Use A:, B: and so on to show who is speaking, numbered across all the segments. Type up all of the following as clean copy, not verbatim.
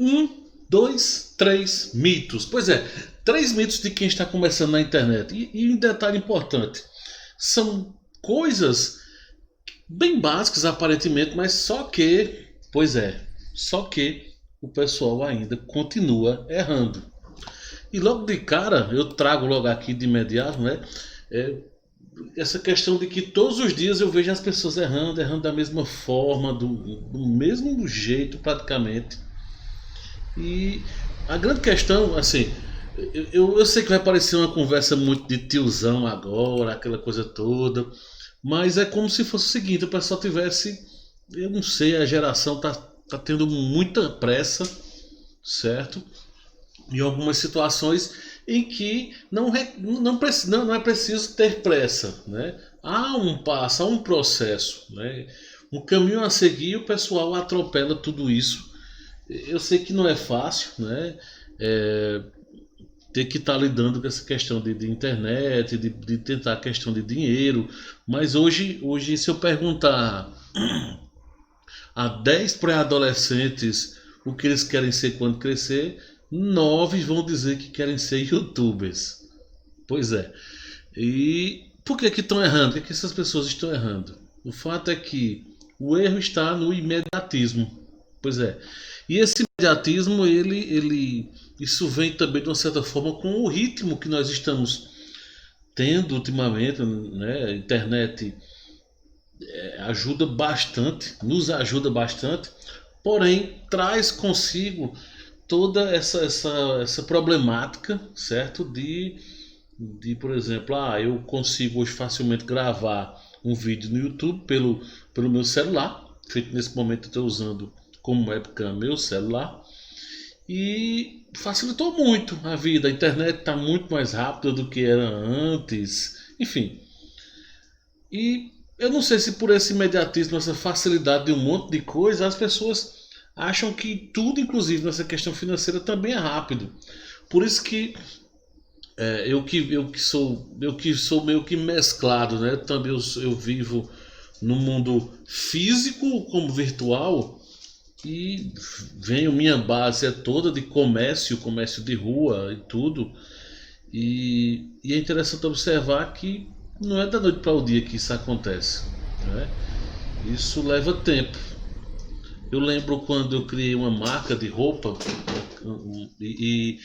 A: Um, dois, três mitos. Pois é, três mitos de quem está começando na internet. E um detalhe importante: são coisas bem básicas aparentemente, mas só que o pessoal ainda continua errando. E logo de cara, eu trago logo aqui de imediato, né? é, Essa questão de que todos os dias eu vejo as pessoas errando da mesma forma, do mesmo jeito praticamente. E a grande questão, assim, eu sei que vai parecer uma conversa muito de tiozão agora, aquela coisa toda, mas é como se fosse o seguinte: o pessoal tivesse, eu não sei, a geração tá tendo muita pressa, certo? Em algumas situações em que não é preciso ter pressa, né? Há um passo, há um processo, né? Um caminho a seguir, o pessoal atropela tudo isso. Eu sei que não é fácil, né? É, ter que estar lidando com essa questão de internet, de tentar a questão de dinheiro, mas hoje se eu perguntar a 10 pré-adolescentes o que eles querem ser quando crescer, 9 vão dizer que querem ser youtubers. Pois é. E por que estão errando? Por que essas pessoas estão errando? O fato é que o erro está no imediatismo. Pois é. E esse imediatismo, isso vem também de uma certa forma com o ritmo que nós estamos tendo ultimamente, né? A internet ajuda bastante, nos ajuda bastante, porém traz consigo toda essa problemática, certo? Por exemplo, eu consigo hoje facilmente gravar um vídeo no YouTube pelo meu celular, feito nesse momento eu estou usando como webcam meu celular, e facilitou muito a vida. A internet está muito mais rápida do que era antes, enfim. E eu não sei se por esse imediatismo, essa facilidade de um monte de coisa, as pessoas acham que tudo, inclusive nessa questão financeira, também é rápido. Por isso que eu que sou meio que mesclado, né? Também eu vivo no mundo físico como virtual, e venho, minha base é toda de comércio de rua e tudo. E é interessante observar que não é da noite para o dia que isso acontece, né? Isso leva tempo. Eu lembro quando eu criei uma marca de roupa, e,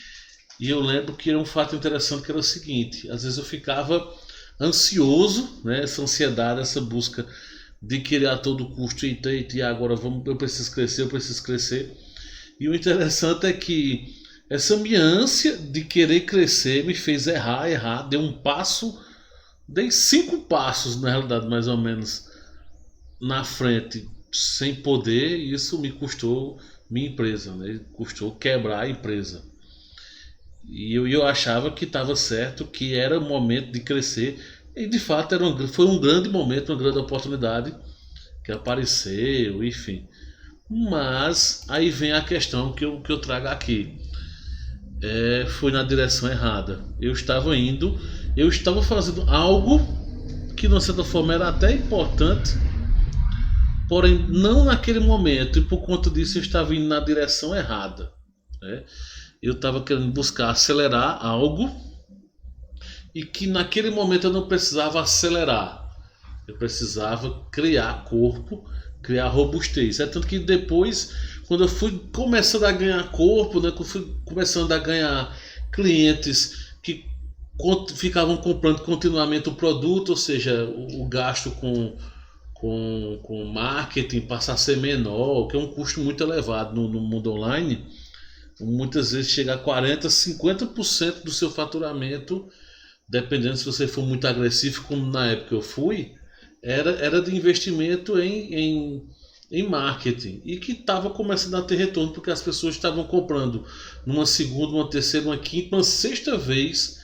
A: e eu lembro que era um fato interessante, que era o seguinte: às vezes eu ficava ansioso, né? Essa ansiedade, essa busca de querer a todo custo, e agora eu preciso crescer, eu preciso crescer. E o interessante é que essa minha ânsia de querer crescer me fez errar, dei 5 passos na realidade, mais ou menos, na frente, sem poder, e isso me custou minha empresa, né? Custou quebrar a empresa. E eu achava que estava certo, que era o momento de crescer. E de fato foi um grande momento, uma grande oportunidade que apareceu, enfim. Mas aí vem a questão que eu trago aqui. Foi na direção errada. Eu estava fazendo algo que de uma certa forma era até importante, porém não naquele momento, e por conta disso eu estava indo na direção errada, né? Eu estava querendo buscar acelerar algo, e que naquele momento eu não precisava acelerar. Eu precisava criar corpo, criar robustez. É tanto que depois, quando eu fui começando a ganhar corpo, né, quando eu fui começando a ganhar clientes que ficavam comprando continuamente o produto, ou seja, o gasto com marketing passa a ser menor, que é um custo muito elevado no mundo online. Muitas vezes chega a 40, 50% do seu faturamento, dependendo se você for muito agressivo, como na época eu fui, era de investimento em marketing, e que estava começando a ter retorno, porque as pessoas estavam comprando numa segunda, uma terceira, uma quinta, uma sexta vez,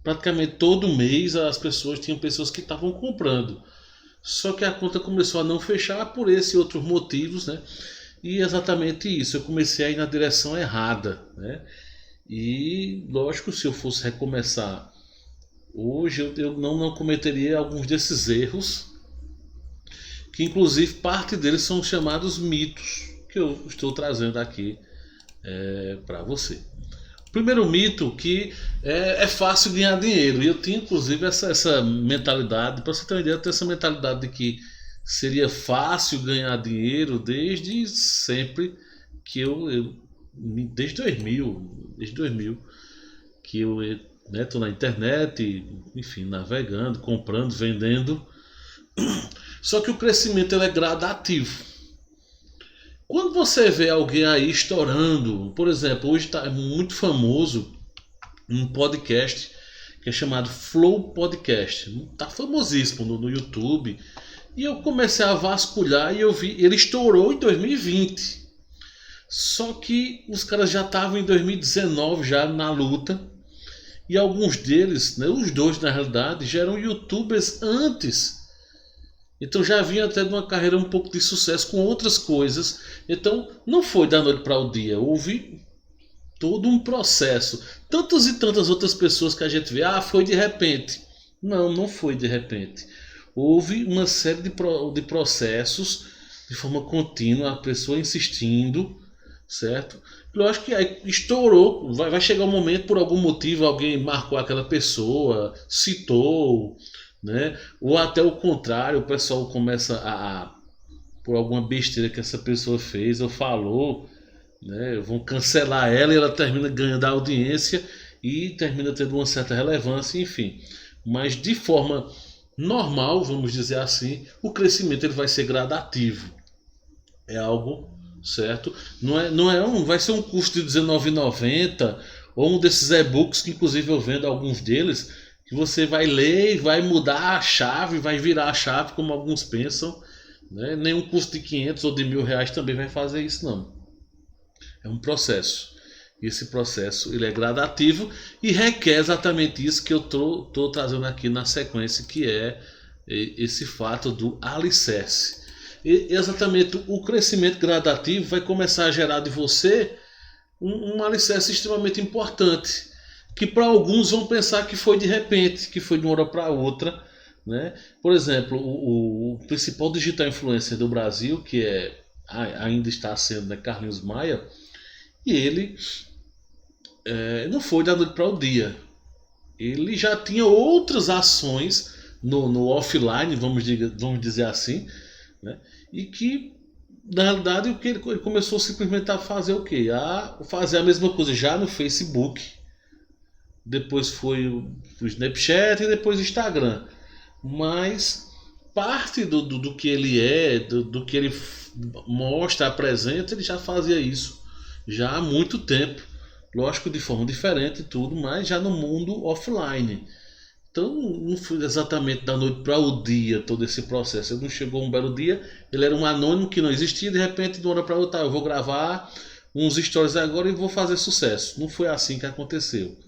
A: praticamente todo mês tinham pessoas que estavam comprando. Só que a conta começou a não fechar por esses e outros motivos, né? E exatamente isso, eu comecei a ir na direção errada, né? E lógico, se eu fosse recomeçar hoje, eu não cometeria alguns desses erros, que inclusive parte deles são chamados mitos, que eu estou trazendo aqui para você. Primeiro mito que é fácil ganhar dinheiro. E eu tinha inclusive essa mentalidade, para você ter uma ideia, eu tenho essa mentalidade de que seria fácil ganhar dinheiro desde sempre que desde 2000 que eu tô na internet, enfim, navegando, comprando, vendendo. Só que o crescimento ele é gradativo. Quando você vê alguém aí estourando, por exemplo, hoje está muito famoso um podcast que é chamado Flow Podcast. Está famosíssimo no YouTube. E eu comecei a vasculhar e eu vi, ele estourou em 2020. Só que os caras já estavam em 2019 já na luta. E alguns deles, né, os dois na realidade, já eram youtubers antes. Então já vinha até de uma carreira um pouco de sucesso com outras coisas. Então não foi da noite para o dia. Houve todo um processo. Tantas e tantas outras pessoas que a gente vê, foi de repente. Não, não foi de repente. Houve uma série de processos de forma contínua, a pessoa insistindo, certo? Lógico que aí estourou, vai chegar um momento, por algum motivo, alguém marcou aquela pessoa, citou, né? Ou até o contrário, o pessoal começa por alguma besteira que essa pessoa fez ou falou, né? Vão cancelar ela e ela termina ganhando a audiência e termina tendo uma certa relevância, enfim. Mas de forma normal, vamos dizer assim, o crescimento ele vai ser gradativo. É algo certo. Não vai ser um custo de R$19,90 ou um desses e-books que inclusive eu vendo alguns deles que você vai ler e vai mudar a chave, vai virar a chave como alguns pensam, né? Nenhum custo de 500 ou de R$1.000 também vai fazer isso não. É um processo. E esse processo ele é gradativo e requer exatamente isso que eu tô trazendo aqui na sequência, que é esse fato do alicerce. E exatamente o crescimento gradativo vai começar a gerar de você um alicerce extremamente importante, que para alguns vão pensar que foi de repente, que foi de uma hora para outra, né? Por exemplo, o principal digital influencer do Brasil, que ainda está sendo, né, Carlinhos Maia, e ele não foi da noite para o dia. Ele já tinha outras ações no offline, vamos dizer assim, né? E que na realidade o que ele começou simplesmente a fazer o quê? A fazer a mesma coisa já no Facebook, depois foi o Snapchat e depois o Instagram. Mas parte do que ele do que ele mostra, apresenta, ele já fazia isso já há muito tempo. Lógico, de forma diferente e tudo, mas já no mundo offline. Então não foi exatamente da noite para o dia todo esse processo. Ele não chegou um belo dia, ele era um anônimo que não existia, de repente de uma hora para outra, eu vou gravar uns stories agora e vou fazer sucesso. Não foi assim que aconteceu.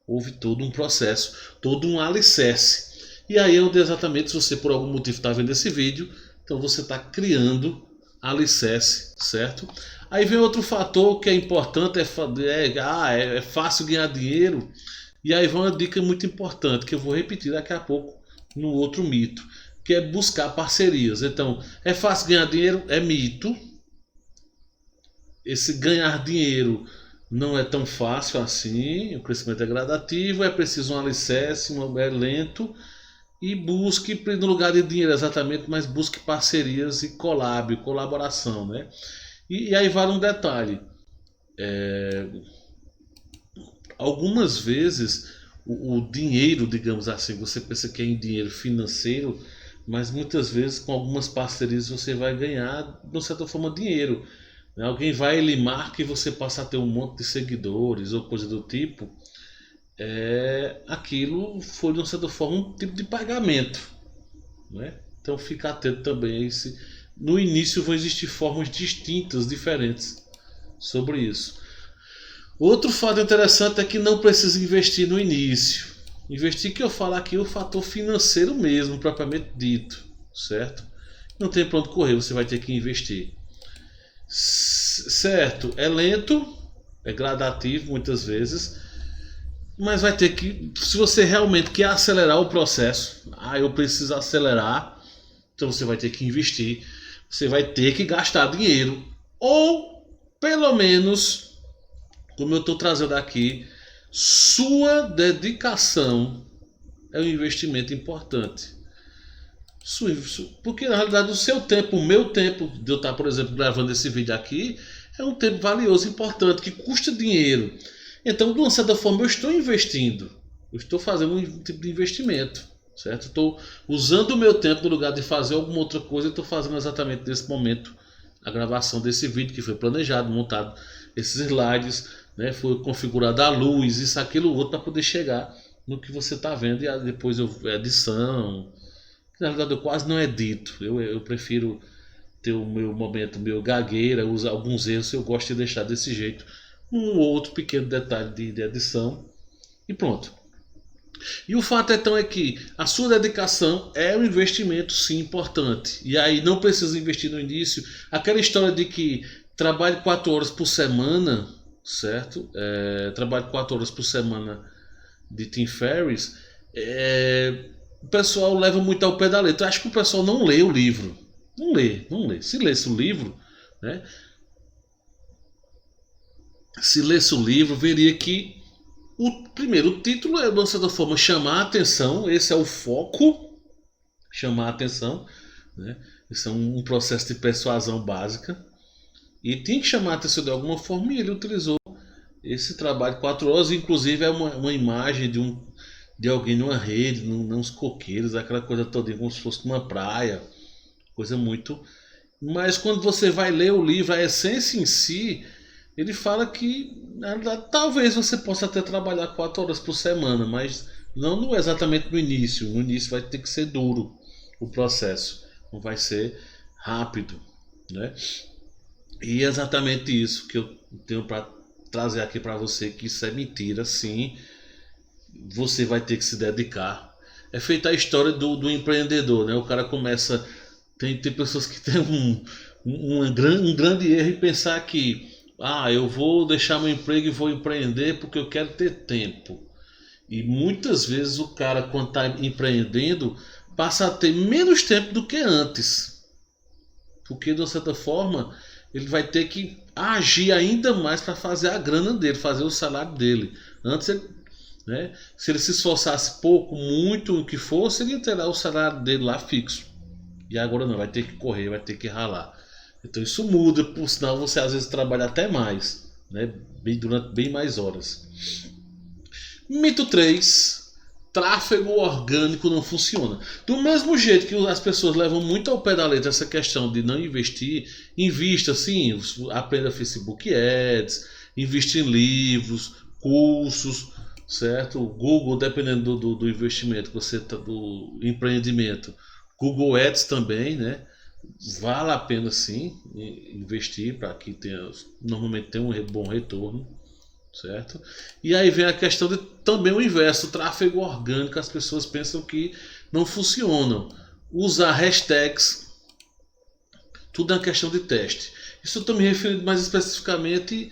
A: Houve todo um processo, todo um alicerce. E aí é onde exatamente, se você por algum motivo está vendo esse vídeo, então você está criando alicerce, certo? Aí vem outro fator que é importante, é fácil ganhar dinheiro. E aí vem uma dica muito importante, que eu vou repetir daqui a pouco no outro mito, que é buscar parcerias. Então, é fácil ganhar dinheiro? É mito. Esse ganhar dinheiro não é tão fácil assim, o crescimento é gradativo, é preciso um alicerce, é lento. E busque, no lugar de dinheiro exatamente, mas busque parcerias e colaboração, né? E aí vale um detalhe. Algumas vezes o dinheiro, digamos assim, você pensa que é em dinheiro financeiro, mas muitas vezes com algumas parcerias você vai ganhar, de certa forma, dinheiro. Né? Alguém vai limar que você passa a ter um monte de seguidores ou coisa do tipo. Aquilo foi, de certa forma, um tipo de pagamento. Né? Então fica atento também a esse. No início vão existir formas distintas, diferentes sobre isso. Outro fato interessante é que não precisa investir no início. Investir, que eu falo aqui, é o fator financeiro mesmo, propriamente dito, certo? Não tem para onde correr, você vai ter que investir. Certo, é lento, é gradativo muitas vezes, mas vai ter que, se você realmente quer acelerar o processo, eu preciso acelerar, então você vai ter que investir, você vai ter que gastar dinheiro, ou pelo menos como eu estou trazendo aqui, sua dedicação é um investimento importante. Porque na realidade o seu tempo, o meu tempo de eu estar, por exemplo, gravando esse vídeo aqui, é um tempo valioso, importante, que custa dinheiro. Então, de uma certa forma, eu estou investindo. Eu estou fazendo um tipo de investimento. Certo? Estou usando o meu tempo no lugar de fazer alguma outra coisa. Estou fazendo exatamente nesse momento a gravação desse vídeo que foi planejado, montado esses slides, né? Foi configurada a luz, isso, aquilo, outro, para poder chegar no que você está vendo. E depois edição. Na verdade, eu quase não edito. Eu prefiro ter o meu momento, meu gagueira, usar alguns erros. Eu gosto de deixar desse jeito. Um ou outro pequeno detalhe de edição. E pronto. E o fato então é que a sua dedicação é um investimento, sim, importante. E aí não precisa investir no início. Aquela história de que trabalhe 4 horas por semana, certo? Trabalhe 4 horas por semana de Tim Ferriss. O pessoal leva muito ao pé da letra. Eu acho que o pessoal não lê o livro. Não lê, não lê. Se lesse o livro, né? Se lesse o livro, veria que o título é, de certa forma, chamar a atenção. Esse é o foco, chamar a atenção, né? Esse é um processo de persuasão básica. E tinha que chamar a atenção de alguma forma, e ele utilizou esse trabalho de 4 horas. Inclusive é uma imagem de alguém numa rede, nos coqueiros, aquela coisa toda, como se fosse numa praia. Coisa muito... Mas quando você vai ler o livro, a essência em si, ele fala que na verdade, talvez você possa até trabalhar 4 horas por semana, mas não exatamente no início. No início vai ter que ser duro o processo, não vai ser rápido, né? E é exatamente isso que eu tenho para trazer aqui para você, que isso é mentira, sim. Você vai ter que se dedicar. É feita a história do empreendedor, né? O cara começa... Tem pessoas que têm um grande erro em pensar que eu vou deixar meu emprego e vou empreender porque eu quero ter tempo. E muitas vezes o cara, quando está empreendendo, passa a ter menos tempo do que antes. Porque, de uma certa forma, ele vai ter que agir ainda mais para fazer a grana dele, fazer o salário dele. Antes, né, se ele se esforçasse pouco, muito, o que fosse, ele teria o salário dele lá fixo. E agora não, vai ter que correr, vai ter que ralar. Então isso muda, por sinal você às vezes trabalha até mais, né? Durante bem mais horas. Mito 3: tráfego orgânico não funciona. Do mesmo jeito que as pessoas levam muito ao pé da letra essa questão de não investir, invista sim, aprenda Facebook Ads, invista em livros, cursos, certo? Google, dependendo do investimento que você tá, do empreendimento. Google Ads também, né? Vale a pena sim investir para que normalmente tenha um bom retorno, certo? E aí vem a questão de também o inverso, o tráfego orgânico. As pessoas pensam que não funcionam. Usar hashtags, tudo é uma questão de teste. Isso eu estou me referindo mais especificamente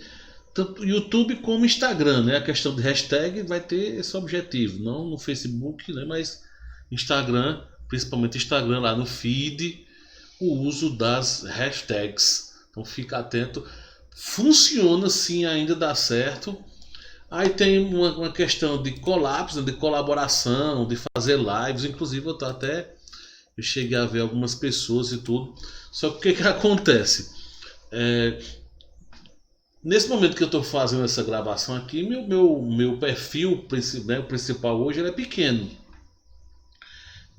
A: tanto YouTube como Instagram, né? A questão de hashtag vai ter esse objetivo, não no Facebook, né? Mas Instagram, principalmente Instagram, lá no feed, o uso das hashtags. Então fica atento. Funciona sim, ainda dá certo. Aí tem uma questão de colapso, né, de colaboração, de fazer lives. Inclusive eu cheguei a ver algumas pessoas e tudo. Só que o que acontece? Nesse momento que eu estou fazendo essa gravação aqui, meu perfil principal hoje é pequeno.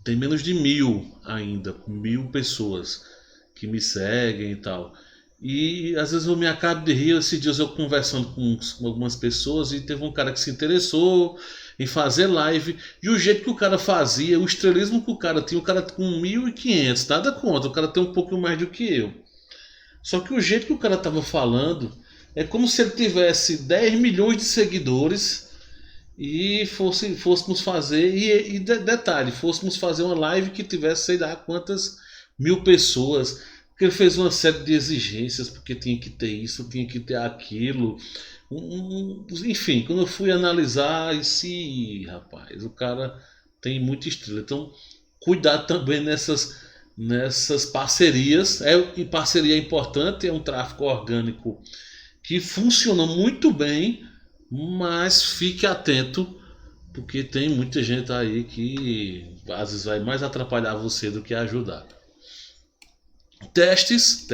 A: Tem menos de 1.000 ainda, 1.000 pessoas que me seguem e tal. E às vezes eu me acabo de rir. Esses dias eu conversando com algumas pessoas e teve um cara que se interessou em fazer live. E o jeito que o cara fazia, o estrelismo que o cara tinha, o cara com 1.500, nada contra, o cara tem um pouco mais do que eu. Só que o jeito que o cara tava falando é como se ele tivesse 10 milhões de seguidores e fôssemos fazer, detalhe, fôssemos fazer uma live que tivesse sei lá quantas mil pessoas, porque ele fez uma série de exigências, porque tinha que ter isso, tinha que ter aquilo, enfim, quando eu fui analisar, rapaz, o cara tem muita estrela. Então cuidado também nessas parcerias. Parceria é importante, é um tráfego orgânico que funciona muito bem, mas fique atento, porque tem muita gente aí que às vezes vai mais atrapalhar você do que ajudar. Testes.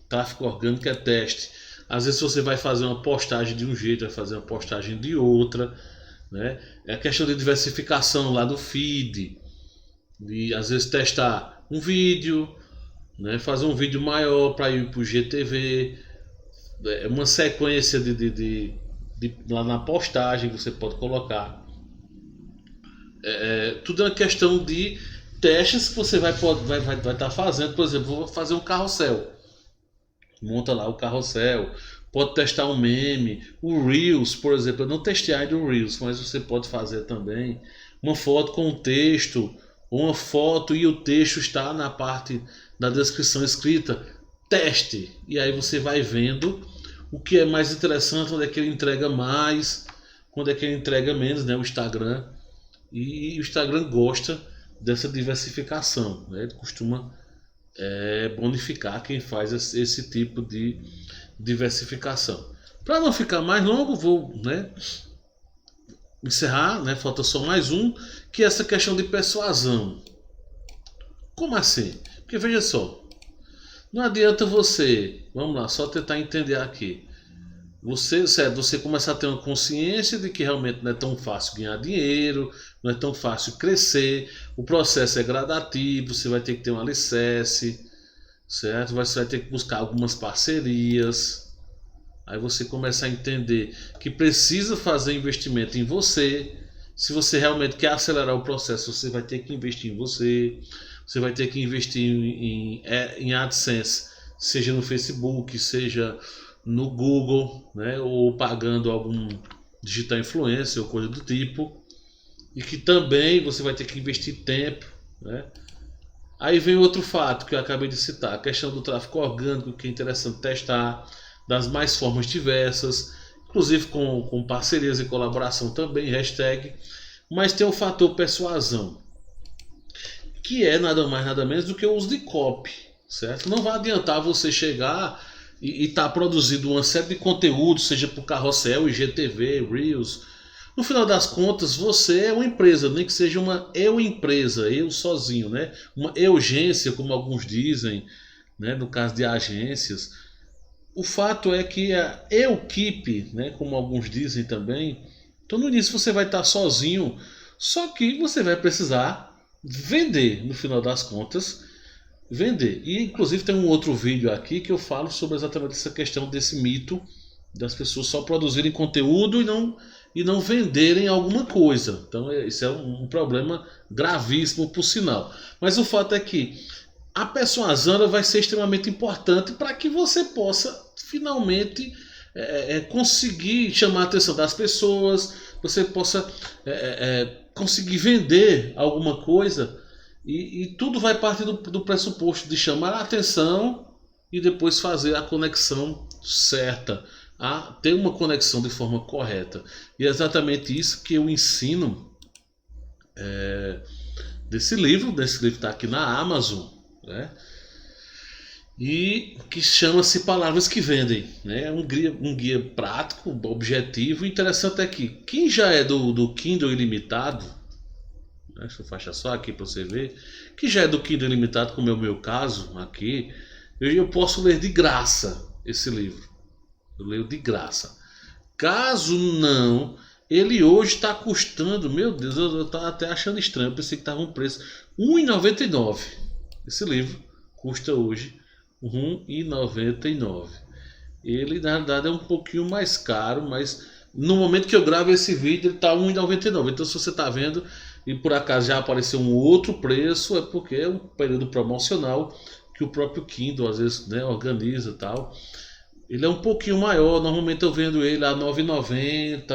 A: Tráfego orgânico é teste. Às vezes você vai fazer uma postagem de um jeito, vai fazer uma postagem de outra, né? É a questão de diversificação lá do feed, de às vezes testar um vídeo, né? Fazer um vídeo maior para ir para o GTV, é uma sequência lá na postagem que você pode colocar. Tudo é uma questão de testes que você vai estar fazendo. Por exemplo, vou fazer um carrossel. Monta lá o carrossel. Pode testar um meme. O Reels, por exemplo. Eu não testei ainda o Reels, mas você pode fazer também. Uma foto com um texto. Uma foto e o texto está na parte da descrição escrita. Teste. E aí você vai vendo o que é mais interessante, onde é que ele entrega mais, quando é que ele entrega menos, né? O Instagram. E o Instagram gosta dessa diversificação, né? Ele costuma bonificar quem faz esse tipo de diversificação. Para não ficar mais longo, vou, né, encerrar, né? Falta só mais um, que é essa questão de persuasão. Como assim? Porque veja só, não adianta você, vamos lá, só tentar entender aqui. Você começar a ter uma consciência de que realmente não é tão fácil ganhar dinheiro, não é tão fácil crescer, o processo é gradativo, você vai ter que ter um alicerce, certo? Você vai ter que buscar algumas parcerias. Aí você começa a entender que precisa fazer investimento em você. Se você realmente quer acelerar o processo, você vai ter que investir em você. Você vai ter que investir em AdSense, seja no Facebook, seja no Google, né, ou pagando algum digital influencer ou coisa do tipo, e que também você vai ter que investir tempo, né? Aí vem outro fato que eu acabei de citar, a questão do tráfego orgânico, que é interessante testar, das mais formas diversas, inclusive com parcerias e colaboração também, hashtag, mas tem o fator persuasão, que é nada mais nada menos do que o uso de copy, certo? Não vai adiantar você chegar e tá produzindo uma série de conteúdos, seja por Carrossel, IGTV, Reels. No final das contas, você é uma empresa, nem que seja uma empresa, eu sozinho, né? Uma urgência, como alguns dizem, né? No caso de agências. O fato é que a equipe, né? Como alguns dizem também, então no início você vai estar sozinho, só que você vai precisar vender, no final das contas, vender. E inclusive tem um outro vídeo aqui que eu falo sobre exatamente essa questão desse mito das pessoas só produzirem conteúdo e não venderem alguma coisa. Então isso é um problema gravíssimo por sinal. Mas o fato é que a persuasão vai ser extremamente importante para que você possa finalmente conseguir chamar a atenção das pessoas, você possa conseguir vender alguma coisa. E tudo vai partir do pressuposto de chamar a atenção e depois fazer a conexão certa, a ter uma conexão de forma correta. E é exatamente isso que eu ensino desse livro está aqui na Amazon, né? E que chama-se Palavras que Vendem, né? Um guia prático, objetivo. O interessante é que quem já é do Kindle Ilimitado, deixa eu fechar só aqui para você ver, que já é do Kindle Ilimitado, como é o meu caso aqui, eu posso ler de graça esse livro. Eu leio de graça. Caso não, ele hoje está custando, meu Deus, eu estava até achando estranho, eu pensei que estava um preço R$1,99. Esse livro custa hoje R$1,99. Ele na verdade é um pouquinho mais caro, mas no momento que eu gravo esse vídeo ele está R$1,99. Então se você está vendo e por acaso já apareceu um outro preço, é porque é um período promocional que o próprio Kindle às vezes, né, organiza e tal. Ele é um pouquinho maior, normalmente eu vendo ele a R$9,90,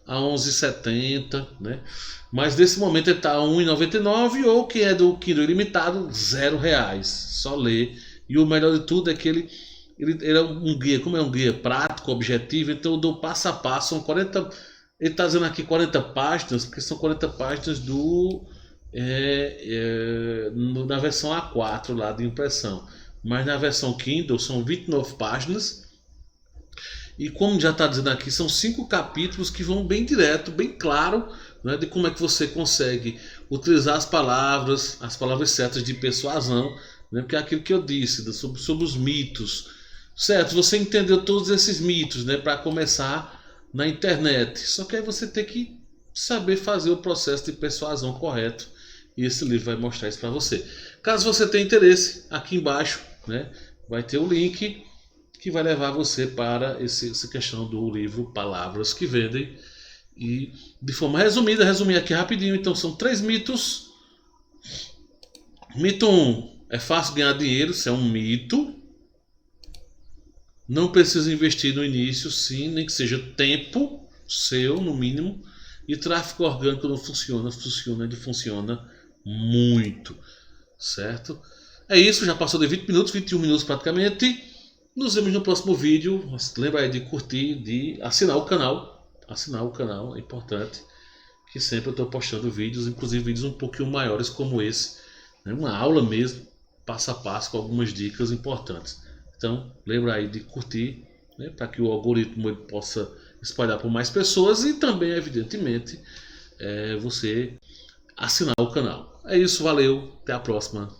A: a R$11,70, né? Mas nesse momento ele está a R$1,99, ou quem é do Kindle Ilimitado, R$0, só ler. E o melhor de tudo é que ele é um guia, como é um guia prático, objetivo, então eu dou passo a passo, são 40, ele está dizendo aqui 40 páginas, porque são 40 páginas na versão A4 lá de impressão. Mas na versão Kindle são 29 páginas, E como já está dizendo aqui, são 5 capítulos que vão bem direto, bem claro, né, de como é que você consegue utilizar as palavras certas de persuasão, né, porque é aquilo que eu disse sobre os mitos. Certo, você entendeu todos esses mitos, né, para começar na internet. Só que aí você tem que saber fazer o processo de persuasão correto. E esse livro vai mostrar isso para você. Caso você tenha interesse, aqui embaixo, né, vai ter o link que vai levar você para essa questão do livro Palavras que Vendem. E de forma resumida, resumir aqui rapidinho, então são 3 mitos. Mito 1, é fácil ganhar dinheiro, isso é um mito. Não precisa investir no início, sim, nem que seja tempo seu, no mínimo. E tráfego orgânico não funciona, ele funciona muito, certo? É isso, já passou de 20 minutos, 21 minutos praticamente. Nos vemos no próximo vídeo. Lembra aí de curtir, de assinar o canal. Assinar o canal é importante, que sempre eu estou postando vídeos, inclusive vídeos um pouquinho maiores como esse, né? Uma aula mesmo, passo a passo, com algumas dicas importantes. Então, lembra aí de curtir, né, para que o algoritmo ele possa espalhar por mais pessoas e também, evidentemente, você assinar o canal. É isso, valeu, até a próxima.